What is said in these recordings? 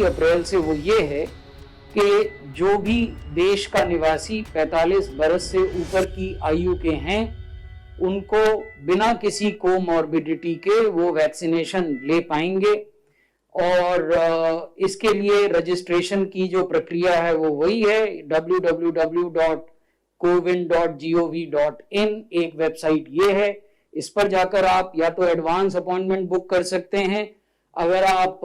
अप्रैल से वो ये है कि जो भी देश का निवासी 45 बरस से ऊपर की आयु के हैं उनको बिना किसी कोमॉर्बिडिटी के वो वैक्सीनेशन ले पाएंगे। और इसके लिए रजिस्ट्रेशन की जो प्रक्रिया है वो वही है, www.cowin.gov.in एक वेबसाइट ये है। इस पर जाकर आप या तो एडवांस अपॉइंटमेंट बुक कर सकते हैं। अगर आप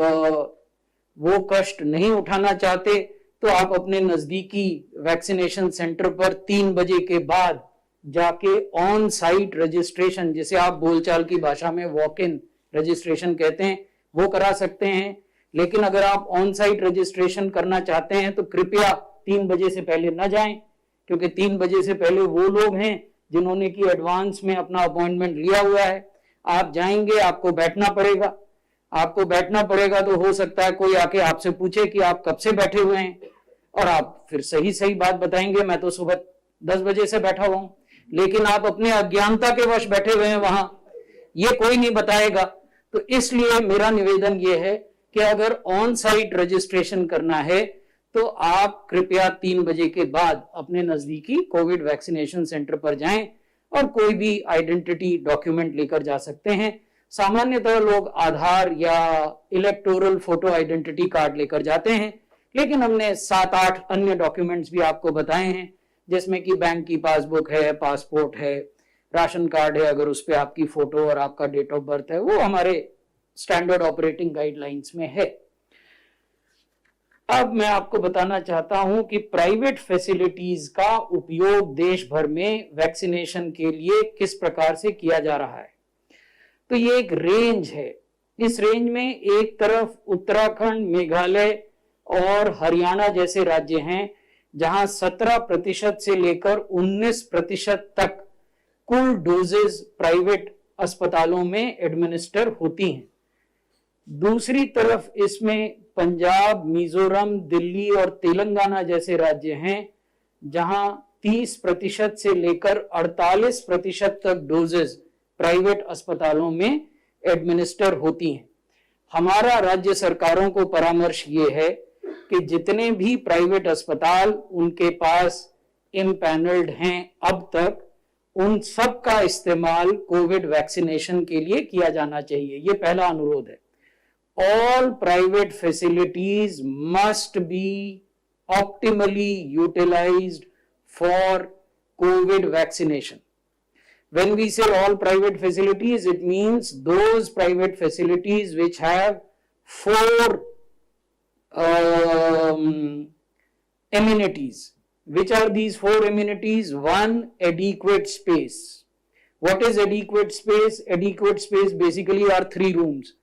वो कष्ट नहीं उठाना चाहते तो आप अपने नजदीकी वैक्सीनेशन सेंटर पर 3 बजे के बाद जाके ऑन साइट रजिस्ट्रेशन, जिसे आप बोलचाल की भाषा में वॉक इन रजिस्ट्रेशन कहते हैं, वो करा सकते हैं। लेकिन अगर आप ऑन साइट रजिस्ट्रेशन करना चाहते हैं तो कृपया 3 बजे से पहले न जाएं, क्योंकि 3 बजे से पहले वो लोग हैं जिन्होंने कि एडवांस में अपना अपॉइंटमेंट लिया हुआ है। आप जाएंगे, आपको बैठना पड़ेगा तो हो सकता है कोई आके आपसे पूछे कि आप कब से बैठे हुए हैं, और आप फिर सही बात बताएंगे, मैं तो सुबह 10 बजे से बैठा हुआ हूं। लेकिन आप अपने अज्ञानता के वश बैठे हुए हैं वहां, ये कोई नहीं बताएगा। तो इसलिए मेरा निवेदन यह है कि अगर ऑन साइट रजिस्ट्रेशन करना है तो आप कृपया 3 बजे के बाद अपने नजदीकी कोविड वैक्सीनेशन सेंटर पर जाएं और कोई भी आइडेंटिटी डॉक्यूमेंट लेकर जा सकते हैं। सामान्यतः लोग आधार या इलेक्टोरल फोटो आइडेंटिटी कार्ड लेकर जाते हैं, लेकिन हमने 7-8 अन्य डॉक्यूमेंट्स भी आपको बताए हैं, जिसमें कि बैंक की पासबुक है, पासपोर्ट है, राशन कार्ड है, अगर उस पर आपकी फोटो और आपका डेट ऑफ बर्थ है, वो हमारे स्टैंडर्ड ऑपरेटिंग गाइडलाइंस में है। अब मैं आपको बताना चाहता हूं कि प्राइवेट फैसिलिटीज का उपयोग देश भर में वैक्सीनेशन के लिए किस प्रकार से किया जा रहा है। तो ये एक रेंज है। इस रेंज में एक तरफ उत्तराखंड, मेघालय और हरियाणा जैसे राज्य हैं जहां 17% से लेकर 19% तक कुल डोजेज प्राइवेट अस्पतालों में एडमिनिस्टर होती हैं। दूसरी तरफ इसमें पंजाब, मिजोरम, दिल्ली और तेलंगाना जैसे राज्य हैं जहां 30% से लेकर 48% तक डोजेज प्राइवेट अस्पतालों में एडमिनिस्टर होती हैं। हमारा राज्य सरकारों को परामर्श ये है कि जितने भी प्राइवेट अस्पताल उनके पास इम्पैनल्ड हैं अब तक, उन सब का इस्तेमाल कोविड वैक्सीनेशन के लिए किया जाना चाहिए। ये पहला अनुरोध है। All private facilities must be optimally utilized for COVID vaccination. When we say all private facilities, it means those private facilities which have 4 amenities. Which are these 4 amenities? 1, adequate space. What is adequate space? Adequate space basically are 3 rooms.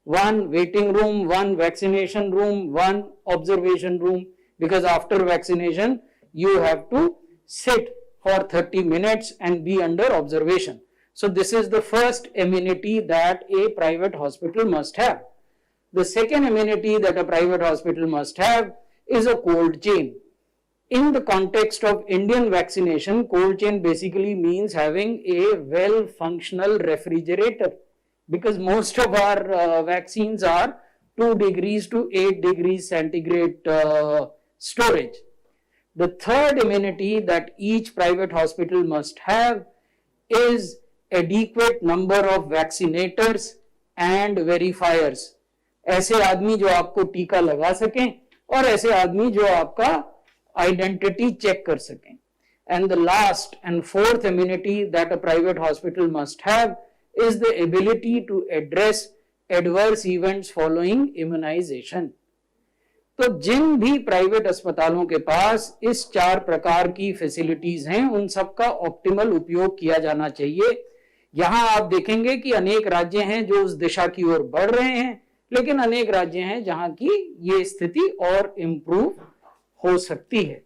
1 waiting room, 1 vaccination room, 1 observation room, because after vaccination you have to sit for 30 minutes and be under observation. So this is the first amenity that a private hospital must have. The second amenity that a private hospital must have is a cold chain. In the context of Indian vaccination, cold chain basically means having a well-functional refrigerator, because most of our vaccines are 2 degrees to 8 degrees centigrade storage. The third amenity that each private hospital must have is adequate number of vaccinators and verifiers. ऐसे आदमी जो आपको टीका लगा सकें और ऐसे आदमी जो आपका आइडेंटिटी चेक कर सकें. And the last and fourth amenity that a private hospital must have is the ability to address adverse events following immunization. तो जिन भी प्राइवेट अस्पतालों के पास इस 4 प्रकार की फैसिलिटीज हैं, उन सब का ऑप्टिमल उपयोग किया जाना चाहिए. यहां आप देखेंगे कि अनेक राज्य हैं जो उस दिशा की ओर बढ़ रहे हैं, लेकिन अनेक राज्य हैं जहां की ये स्थिति और इंप्रूव हो सकती है.